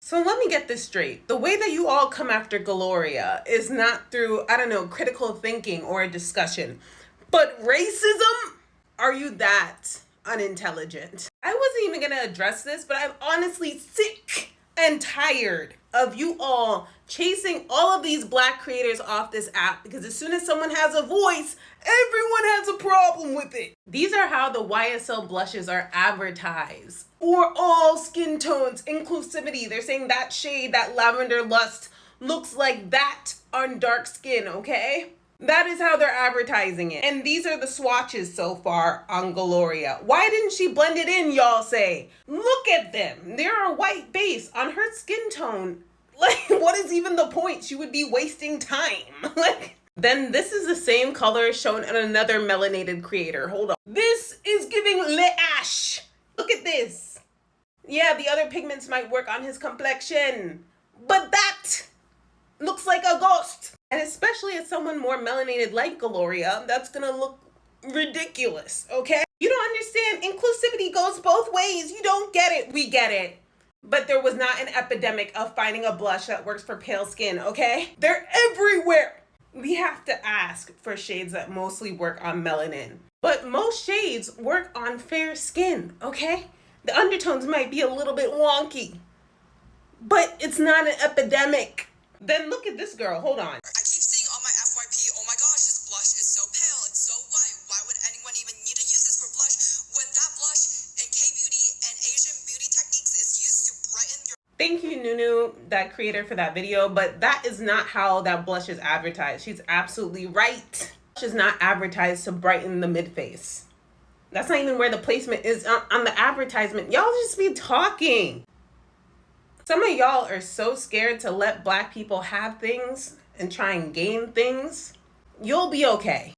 So let me get this straight. The way that you all come after Gloria is not through, I don't know, critical thinking or a discussion, but racism? Are you that unintelligent? I wasn't even gonna address this, but I'm honestly sick and tired of you all chasing all of these Black creators off this app, because as soon as someone has a voice, everyone has a problem with it. These are how the YSL blushes are advertised. For all skin tones, inclusivity. They're saying that shade, that lavender lust, looks like that on dark skin, okay? That is how they're advertising it. And these are the swatches so far on Gloria. Why didn't she blend it in, y'all say? Look at them. They're a white base on her skin tone. Like, what is even the point? She would be wasting time. Then this is the same color shown in another melanated creator. Hold on. This is giving Le Ash. Look at this. Yeah, the other pigments might work on his complexion, but that looks like a ghost. And especially as someone more melanated like Gloria, that's gonna look ridiculous, okay? You don't understand. Inclusivity goes both ways. You don't get it. We get it. But there was not an epidemic of finding a blush that works for pale skin, okay? They're everywhere. We have to ask for shades that mostly work on melanin. But most shades work on fair skin, okay? The undertones might be a little bit wonky, but it's not an epidemic. Then look at this girl. Hold on. I keep seeing on my FYP, oh my gosh, this blush is so pale, it's so white. Why would anyone even need to use this for blush when that blush in K-beauty and Asian beauty techniques is used to brighten your... Thank you, Nunu, that creator, for that video, but that is not how that blush is advertised. She's absolutely right. Blush is not advertised to brighten the mid-face. That's not even where the placement is on the advertisement. Y'all just be talking. Some of y'all are so scared to let Black people have things and try and gain things. You'll be okay.